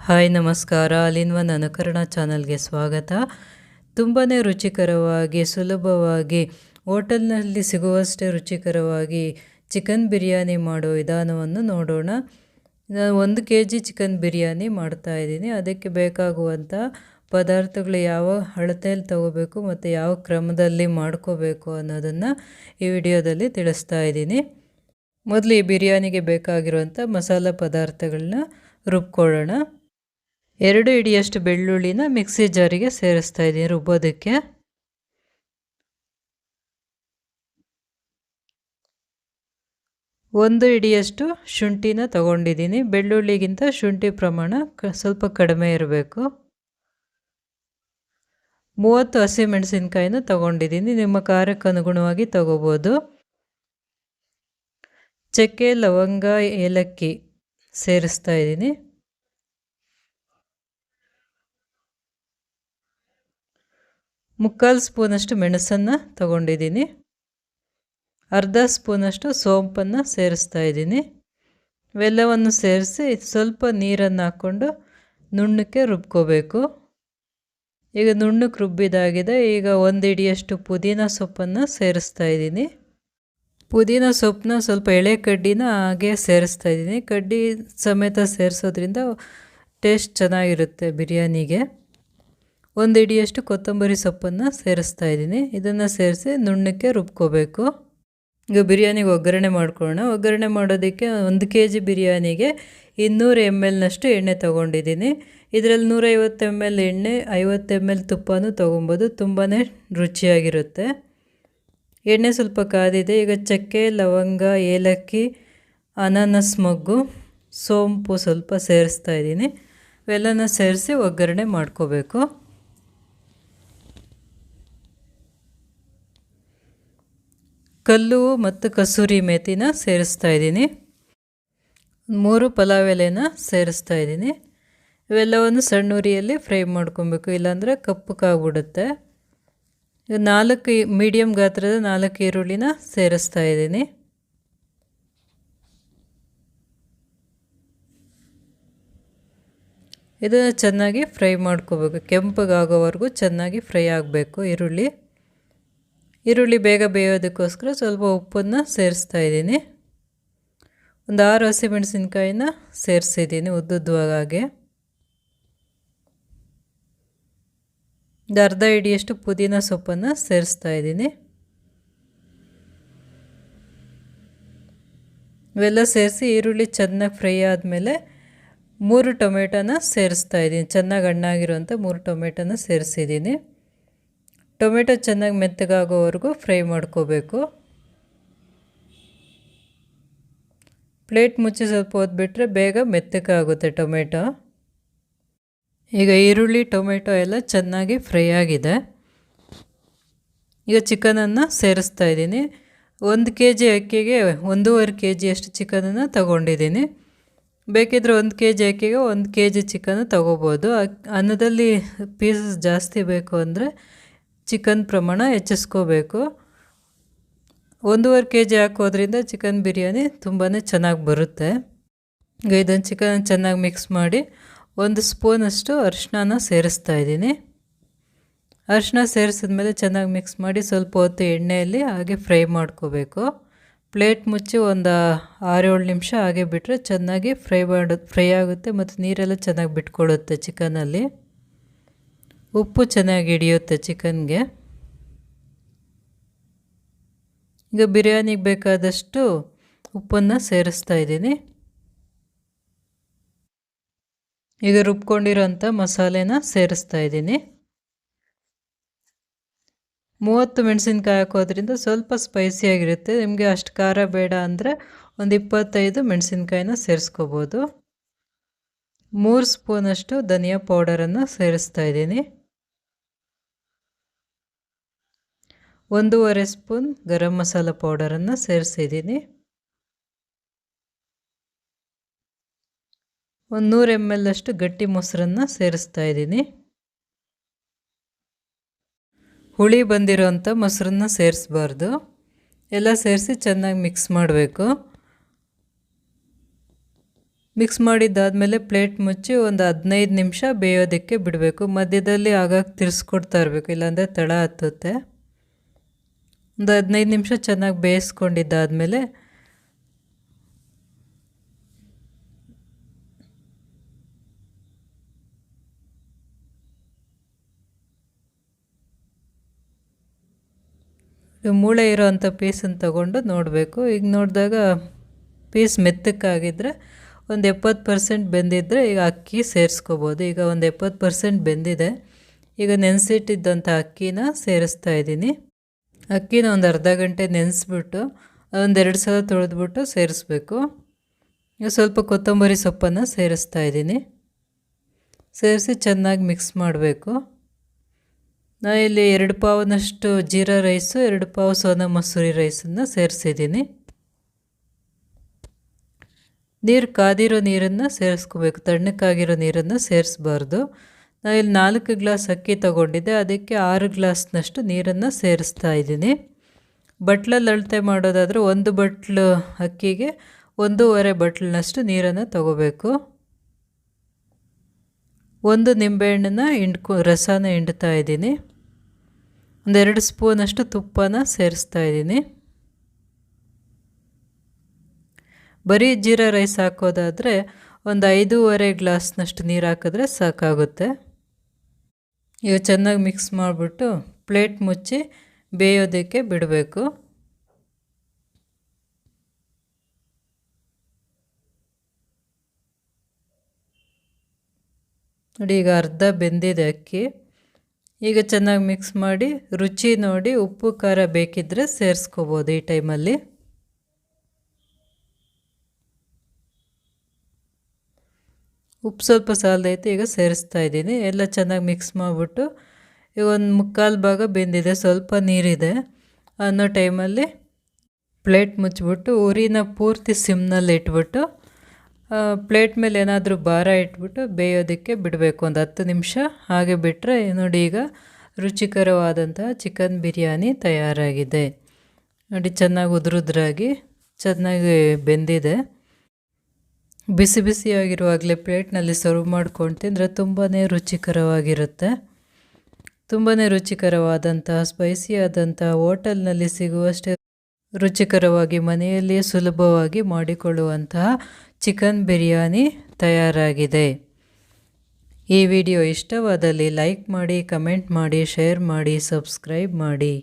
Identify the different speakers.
Speaker 1: Hi ನಮಸ್ಕಾರ. ಅಲಿನ್ವನ್ ಅನುಕರಣ ಚಾನಲ್ಗೆ ಸ್ವಾಗತ. ತುಂಬಾ ರುಚಿಕರವಾಗಿ ಸುಲಭವಾಗಿ ಹೋಟೆಲ್ನಲ್ಲಿ ಸಿಗುವಷ್ಟೇ ರುಚಿಕರವಾಗಿ ಚಿಕನ್ ಬಿರಿಯಾನಿ ಮಾಡೋ ವಿಧಾನವನ್ನು ನೋಡೋಣ. ನಾನು 1 kg ಚಿಕನ್ ಬಿರಿಯಾನಿ ಮಾಡ್ತಾಯಿದ್ದೀನಿ. ಅದಕ್ಕೆ ಬೇಕಾಗುವಂಥ ಪದಾರ್ಥಗಳು ಯಾವ ಅಳತೆಯಲ್ಲಿ ತಗೋಬೇಕು ಮತ್ತು ಯಾವ ಕ್ರಮದಲ್ಲಿ ಮಾಡ್ಕೋಬೇಕು ಅನ್ನೋದನ್ನು ಈ ವಿಡಿಯೋದಲ್ಲಿ ತಿಳಿಸ್ತಾ ಇದ್ದೀನಿ. ಮೊದಲು ಈ ಬಿರಿಯಾನಿಗೆ ಬೇಕಾಗಿರುವಂಥ ಮಸಾಲೆ ಪದಾರ್ಥಗಳನ್ನ ರುಬ್ಕೊಳ್ಳೋಣ. 2 ಹಿಡಿಯಷ್ಟು ಬೆಳ್ಳುಳ್ಳಿನ ಮಿಕ್ಸಿ ಜಾರಿಗೆ ಸೇರಿಸ್ತಾ ಇದ್ದೀನಿ ರುಬ್ಬೋದಕ್ಕೆ. 1 ಹಿಡಿಯಷ್ಟು ಶುಂಠಿನ ತಗೊಂಡಿದ್ದೀನಿ. ಬೆಳ್ಳುಳ್ಳಿಗಿಂತ ಶುಂಠಿ ಪ್ರಮಾಣ ಸ್ವಲ್ಪ ಕಡಿಮೆ ಇರಬೇಕು. 30 ಹಸಿಮೆಣಸಿನ್ಕಾಯಿನ ತಗೊಂಡಿದ್ದೀನಿ. ನಿಮ್ಮ ಖಾರಕ್ಕೆ ಅನುಗುಣವಾಗಿ ತಗೋಬೋದು. ಚಕ್ಕೆ, ಲವಂಗ, ಏಲಕ್ಕಿ ಸೇರಿಸ್ತಾ ಇದ್ದೀನಿ. 1/4 ಸ್ಪೂನಷ್ಟು ಮೆಣಸನ್ನು ತಗೊಂಡಿದ್ದೀನಿ. 1/2 ಸ್ಪೂನಷ್ಟು ಸೋಂಪನ್ನು ಸೇರಿಸ್ತಾ ಇದ್ದೀನಿ. ಇವೆಲ್ಲವನ್ನು ಸೇರಿಸಿ ಸ್ವಲ್ಪ ನೀರನ್ನು ಹಾಕ್ಕೊಂಡು ನುಣ್ಣಕ್ಕೆ ರುಬ್ಕೋಬೇಕು. ಈಗ ನುಣ್ಣಕ್ಕೆ ರುಬ್ಬಿದಾಗಿದೆ. ಈಗ 1 ಹಿಡಿಯಷ್ಟು ಪುದೀನ ಸೊಪ್ಪನ್ನು ಸೇರಿಸ್ತಾ ಇದ್ದೀನಿ. ಪುದೀನ ಸೊಪ್ಪನ್ನ ಸ್ವಲ್ಪ ಎಳೆ ಕಡ್ಡಿನ ಹಾಗೆ ಸೇರಿಸ್ತಾ ಇದ್ದೀನಿ. ಕಡ್ಡಿ ಸಮೇತ ಸೇರಿಸೋದ್ರಿಂದ ಟೇಸ್ಟ್ ಚೆನ್ನಾಗಿರುತ್ತೆ ಬಿರಿಯಾನಿಗೆ. 1 ಹಿಡಿಯಷ್ಟು ಕೊತ್ತಂಬರಿ ಸೊಪ್ಪನ್ನು ಸೇರಿಸ್ತಾ ಇದ್ದೀನಿ. ಇದನ್ನು ಸೇರಿಸಿ ನುಣ್ಣಕ್ಕೆ ರುಬ್ಕೋಬೇಕು. ಈಗ ಬಿರಿಯಾನಿಗೆ ಒಗ್ಗರಣೆ ಮಾಡ್ಕೊಳ್ಳೋಣ. ಒಗ್ಗರಣೆ ಮಾಡೋದಕ್ಕೆ 1 kg ಬಿರಿಯಾನಿಗೆ 200 ml ಎಣ್ಣೆ ತೊಗೊಂಡಿದ್ದೀನಿ. ಇದರಲ್ಲಿ 150 ml ಎಣ್ಣೆ, 50 ml ತುಪ್ಪನೂ ತೊಗೊಬೋದು. ತುಂಬಾ ರುಚಿಯಾಗಿರುತ್ತೆ. ಎಣ್ಣೆ ಸ್ವಲ್ಪ ಕಾದಿದೆ. ಈಗ ಚಕ್ಕೆ, ಲವಂಗ, ಏಲಕ್ಕಿ, ಅನಾನಸ್ ಮೊಗ್ಗು, ಸೋಂಪು ಸ್ವಲ್ಪ ಸೇರಿಸ್ತಾ ಇದ್ದೀನಿ. ಇವೆಲ್ಲನ ಸೇರಿಸಿ ಒಗ್ಗರಣೆ ಮಾಡ್ಕೋಬೇಕು. ಕಲ್ಲು ಮತ್ತು ಕಸೂರಿ ಮೇಥಿನ ಸೇರಿಸ್ತಾ ಇದ್ದೀನಿ. 3 ಪಲಾವ್ ಎಲೆನ ಸೇರಿಸ್ತಾ ಇದ್ದೀನಿ. ಇವೆಲ್ಲವನ್ನು ಸಣ್ಣ ಉರಿಯಲ್ಲಿ ಫ್ರೈ ಮಾಡ್ಕೊಬೇಕು, ಇಲ್ಲಾಂದರೆ ಕಪ್ಪಕ್ಕಾಗ್ಬಿಡುತ್ತೆ. 4 ಮೀಡಿಯಮ್ ಗಾತ್ರದ 4 ಈರುಳ್ಳಿನ ಸೇರಿಸ್ತಾ ಇದ್ದೀನಿ. ಇದನ್ನು ಚೆನ್ನಾಗಿ ಫ್ರೈ ಮಾಡ್ಕೋಬೇಕು. ಕೆಂಪಗಾಗೋವರೆಗೂ ಚೆನ್ನಾಗಿ ಫ್ರೈ ಆಗಬೇಕು ಈರುಳ್ಳಿ. ಈರುಳ್ಳಿ ಬೇಗ ಬೇಯೋದಕ್ಕೋಸ್ಕರ ಸ್ವಲ್ಪ ಉಪ್ಪನ್ನು ಸೇರಿಸ್ತಾ ಇದ್ದೀನಿ. 6 ಹಸಿಮೆಣಸಿನ್ಕಾಯಿನ ಸೇರಿಸಿದ್ದೀನಿ ಉದ್ದುದ್ದವಾಗೆ. 1/2 ಹಿಡಿಯಷ್ಟು ಪುದೀನ ಸೊಪ್ಪನ್ನು ಸೇರಿಸ್ತಾ ಇದ್ದೀನಿ. ಇವೆಲ್ಲ ಸೇರಿಸಿ ಈರುಳ್ಳಿ ಚೆನ್ನಾಗಿ ಫ್ರೈ ಆದಮೇಲೆ 3 ಟೊಮೆಟೊನ ಸೇರಿಸ್ತಾ ಇದ್ದೀನಿ. ಚೆನ್ನಾಗಿ ಹಣ್ಣಾಗಿರುವಂಥ 3 ಟೊಮೆಟೊನ ಸೇರಿಸಿದ್ದೀನಿ. ಟೊಮೆಟೊ ಚೆನ್ನಾಗಿ ಮೆತ್ತಗಾಗೋವರೆಗೂ ಫ್ರೈ ಮಾಡ್ಕೋಬೇಕು. ಪ್ಲೇಟ್ ಮುಚ್ಚಿ ಸ್ವಲ್ಪ ಹೊತ್ಬಿಟ್ರೆ ಬೇಗ ಮೆತ್ತಗಾಗುತ್ತೆ ಟೊಮೆಟೊ. ಈಗ ಈರುಳ್ಳಿ ಟೊಮೆಟೊ ಎಲ್ಲ ಚೆನ್ನಾಗಿ ಫ್ರೈ ಆಗಿದೆ. ಈಗ ಚಿಕನನ್ನು ಸೇರಿಸ್ತಾ ಇದ್ದೀನಿ. 1 kg ಅಕ್ಕಿಗೆ 1.5 kg ಅಷ್ಟು ಚಿಕನನ್ನು ತಗೊಂಡಿದ್ದೀನಿ. ಬೇಕಿದ್ರೆ 1 kg ಅಕ್ಕಿಗೆ 1 kg ಚಿಕನ್ ತಗೋಬೋದು. ಅನ್ನದಲ್ಲಿ ಪೀಸಸ್ ಜಾಸ್ತಿ ಬೇಕು ಅಂದರೆ ಚಿಕನ್ ಪ್ರಮಾಣ ಹೆಚ್ಚಿಸ್ಕೋಬೇಕು. 1.5 kg ಹಾಕೋದ್ರಿಂದ ಚಿಕನ್ ಬಿರಿಯಾನಿ ತುಂಬಾ ಚೆನ್ನಾಗಿ ಬರುತ್ತೆ. ಈಗ ಇದನ್ನು ಚಿಕನ್ ಚೆನ್ನಾಗಿ ಮಿಕ್ಸ್ ಮಾಡಿ 1 ಸ್ಪೂನಷ್ಟು ಅರಿಶಿನ ಸೇರಿಸ್ತಾ ಇದ್ದೀನಿ. ಅರಿಶಿನ ಸೇರಿಸಿದ್ಮೇಲೆ ಚೆನ್ನಾಗಿ ಮಿಕ್ಸ್ ಮಾಡಿ ಸ್ವಲ್ಪ ಹೊತ್ತು ಎಣ್ಣೆಯಲ್ಲಿ ಹಾಗೆ ಫ್ರೈ ಮಾಡ್ಕೋಬೇಕು. ಪ್ಲೇಟ್ ಮುಚ್ಚಿ ಒಂದು 6-7 ನಿಮಿಷ ಹಾಗೆ ಬಿಟ್ಟರೆ ಚೆನ್ನಾಗಿ ಫ್ರೈ ಆಗುತ್ತೆ ಮತ್ತು ನೀರೆಲ್ಲ ಚೆನ್ನಾಗಿ ಬಿಟ್ಕೊಳ್ಳುತ್ತೆ ಚಿಕನಲ್ಲಿ. ಉಪ್ಪು ಚೆನ್ನಾಗಿ ಹಿಡಿಯುತ್ತೆ ಚಿಕನ್ಗೆ. ಈಗ ಬಿರಿಯಾನಿಗೆ ಬೇಕಾದಷ್ಟು ಉಪ್ಪನ್ನು ಸೇರಿಸ್ತಾ ಇದ್ದೀನಿ. ಈಗ ರುಬ್ಕೊಂಡಿರೋಂಥ ಮಸಾಲೆನ ಸೇರಿಸ್ತಾ ಇದ್ದೀನಿ. 30 ಮೆಣಸಿನ್ಕಾಯಿ ಹಾಕೋದ್ರಿಂದ ಸ್ವಲ್ಪ ಸ್ಪೈಸಿಯಾಗಿರುತ್ತೆ. ನಿಮಗೆ ಅಷ್ಟು ಖಾರ ಬೇಡ ಅಂದರೆ ಒಂದು 25 ಮೆಣಸಿನ್ಕಾಯಿನ ಸೇರಿಸ್ಕೋಬೋದು. 3 ಸ್ಪೂನಷ್ಟು ಧನಿಯಾ ಪೌಡರನ್ನು ಸೇರಿಸ್ತಾ ಇದ್ದೀನಿ. 1.5 ಸ್ಪೂನ್ ಗರಂ ಮಸಾಲ ಪೌಡರನ್ನು ಸೇರಿಸಿದ್ದೀನಿ. 100 ml ಅಷ್ಟು ಗಟ್ಟಿ ಮೊಸರನ್ನು ಸೇರಿಸ್ತಾ ಇದ್ದೀನಿ. ಹುಳಿ ಬಂದಿರೋಂಥ ಮೊಸರನ್ನ ಸೇರಿಸಬಾರ್ದು. ಎಲ್ಲ ಸೇರಿಸಿ ಚೆನ್ನಾಗಿ ಮಿಕ್ಸ್ ಮಾಡಬೇಕು. ಮಿಕ್ಸ್ ಮಾಡಿದ್ದಾದಮೇಲೆ ಪ್ಲೇಟ್ ಮುಚ್ಚಿ ಒಂದು 15 ನಿಮಿಷ ಬೇಯೋದಕ್ಕೆ ಬಿಡಬೇಕು. ಮಧ್ಯದಲ್ಲಿ ಆಗಾಗ ತಿರ್ಸ್ಕೊಡ್ತಾ ಇರಬೇಕು, ಇಲ್ಲಾಂದರೆ ತಳ ಹತ್ತುತ್ತೆ. ಒಂದು 15 ನಿಮಿಷ ಚೆನ್ನಾಗಿ ಬೇಯಿಸ್ಕೊಂಡಿದ್ದಾದಮೇಲೆ ಮೂಳೆ ಇರೋವಂಥ ಪೀಸನ್ನು ತಗೊಂಡು ನೋಡಬೇಕು. ಈಗ ನೋಡಿದಾಗ ಪೀಸ್ ಮೆತ್ತಕ್ಕಾಗಿದ್ದರೆ ಒಂದು 70% ಬೆಂದಿದ್ದರೆ ಈಗ ಅಕ್ಕಿ ಸೇರಿಸ್ಕೋಬೋದು. ಈಗ ಒಂದು 70% ಬೆಂದಿದೆ. ಈಗ ನೆನೆಸಿಟ್ಟಿದ್ದಂಥ ಅಕ್ಕಿನ ಸೇರಿಸ್ತಾ ಇದ್ದೀನಿ. ಅಕ್ಕಿನ ಒಂದು ಅರ್ಧ ಗಂಟೆ ನೆನೆಸ್ಬಿಟ್ಟು ಒಂದು 2 ಸಲ ತೊಳೆದ್ಬಿಟ್ಟು ಸೇರಿಸ್ಬೇಕು. ಈಗ ಸ್ವಲ್ಪ ಕೊತ್ತಂಬರಿ ಸೊಪ್ಪನ್ನು ಸೇರಿಸ್ತಾ ಇದ್ದೀನಿ. ಸೇರಿಸಿ ಚೆನ್ನಾಗಿ ಮಿಕ್ಸ್ ಮಾಡಬೇಕು. ನಾನು ಇಲ್ಲಿ 2 ಪಾವನಷ್ಟು ಜೀರಾ ರೈಸು, 2 ಪಾವು ಸೋನಾ ಮಸೂರಿ ರೈಸನ್ನು ಸೇರಿಸಿದ್ದೀನಿ. ನೀರು ಕಾದಿರೋ ನೀರನ್ನು ಸೇರಿಸ್ಕೋಬೇಕು, ತಣ್ಣಕ್ಕಾಗಿರೋ ನೀರನ್ನು ಸೇರಿಸ್ಬಾರ್ದು. ನಾನು ಇಲ್ಲಿ 4 ಗ್ಲಾಸ್ ಅಕ್ಕಿ ತೊಗೊಂಡಿದ್ದೆ, ಅದಕ್ಕೆ 6 ಗ್ಲಾಸ್ನಷ್ಟು ನೀರನ್ನು ಸೇರಿಸ್ತಾ ಇದ್ದೀನಿ. ಬಟ್ಲಲ್ಲಿ ಅಳತೆ ಮಾಡೋದಾದರೆ 1 ಬಟ್ಲು ಅಕ್ಕಿಗೆ 1.5 ಬಟ್ಲಿನಷ್ಟು ನೀರನ್ನು ತಗೋಬೇಕು. 1 ನಿಂಬೆಹಣ್ಣನ್ನು ರಸನ ಹಿಂಡ್ತಾ ಇದ್ದೀನಿ. ಒಂದು 2 ಸ್ಪೂನಷ್ಟು ತುಪ್ಪನ ಸೇರಿಸ್ತಾ ಇದ್ದೀನಿ. ಬರೀ ಜೀರಾ ರೈಸ್ ಹಾಕೋದಾದರೆ ಒಂದು 5.5 ಗ್ಲಾಸ್ನಷ್ಟು ನೀರು ಹಾಕಿದ್ರೆ ಸಾಕಾಗುತ್ತೆ. ಈಗ ಚೆನ್ನಾಗಿ ಮಿಕ್ಸ್ ಮಾಡಿಬಿಟ್ಟು ಪ್ಲೇಟ್ ಮುಚ್ಚಿ ಬೇಯೋದಕ್ಕೆ ಬಿಡಬೇಕು. ನೋಡಿ, ಈಗ ಅರ್ಧ ಬೆಂದಿದೆ ಅಕ್ಕಿ. ಈಗ ಚೆನ್ನಾಗಿ ಮಿಕ್ಸ್ ಮಾಡಿ ರುಚಿ ನೋಡಿ ಉಪ್ಪು ಖಾರ ಬೇಕಿದ್ದರೆ ಸೇರಿಸ್ಕೋಬೋದು. ಈ ಟೈಮಲ್ಲಿ ಉಪ್ಪು ಸ್ವಲ್ಪ ಸಾಲದೈತೆ, ಈಗ ಸೇರಿಸ್ತಾ ಇದ್ದೀನಿ. ಎಲ್ಲ ಚೆನ್ನಾಗಿ ಮಿಕ್ಸ್ ಮಾಡಿಬಿಟ್ಟು ಈಗ ಒಂದು 3/4 ಭಾಗ ಬೆಂದಿದೆ, ಸ್ವಲ್ಪ ನೀರಿದೆ ಅನ್ನೋ ಟೈಮಲ್ಲಿ ಪ್ಲೇಟ್ ಮುಚ್ಚಿಬಿಟ್ಟು ಉರಿನ ಪೂರ್ತಿ ಸಿಮ್ನಲ್ಲಿ ಇಟ್ಬಿಟ್ಟು ಪ್ಲೇಟ್ ಮೇಲೆ ಏನಾದರೂ ಭಾರ ಇಟ್ಬಿಟ್ಟು ಬೇಯೋದಕ್ಕೆ ಬಿಡಬೇಕು. ಒಂದು 10 ನಿಮಿಷ ಹಾಗೆ ಬಿಟ್ಟರೆ ನೋಡಿ, ಈಗ ರುಚಿಕರವಾದಂತಹ ಚಿಕನ್ ಬಿರಿಯಾನಿ ತಯಾರಾಗಿದೆ. ನೋಡಿ, ಚೆನ್ನಾಗಿ ಉದುರುದ್ರಾಗಿ ಚೆನ್ನಾಗಿ ಬೆಂದಿದೆ. ಬಿಸಿ ಬಿಸಿಯಾಗಿರುವಾಗಲೇ ಪ್ಲೇಟ್ನಲ್ಲಿ ಸರ್ವ್ ಮಾಡ್ಕೊಂಡು ತಿಂದರೆ ತುಂಬಾ ರುಚಿಕರವಾಗಿರುತ್ತೆ. ತುಂಬಾ ರುಚಿಕರವಾದಂತಹ ಸ್ಪೈಸಿಯಾದಂಥ ಹೋಟೆಲ್ನಲ್ಲಿ ಸಿಗುವಷ್ಟೇ ರುಚಿಕರವಾಗಿ ಮನೆಯಲ್ಲಿಯೇ ಸುಲಭವಾಗಿ ಮಾಡಿಕೊಳ್ಳುವಂತಹ ಚಿಕನ್ ಬಿರಿಯಾನಿ ತಯಾರಾಗಿದೆ. ಈ ವಿಡಿಯೋ ಇಷ್ಟವಾದಲ್ಲಿ ಲೈಕ್ ಮಾಡಿ, ಕಮೆಂಟ್ ಮಾಡಿ, ಶೇರ್ ಮಾಡಿ, ಸಬ್ಸ್ಕ್ರೈಬ್ ಮಾಡಿ.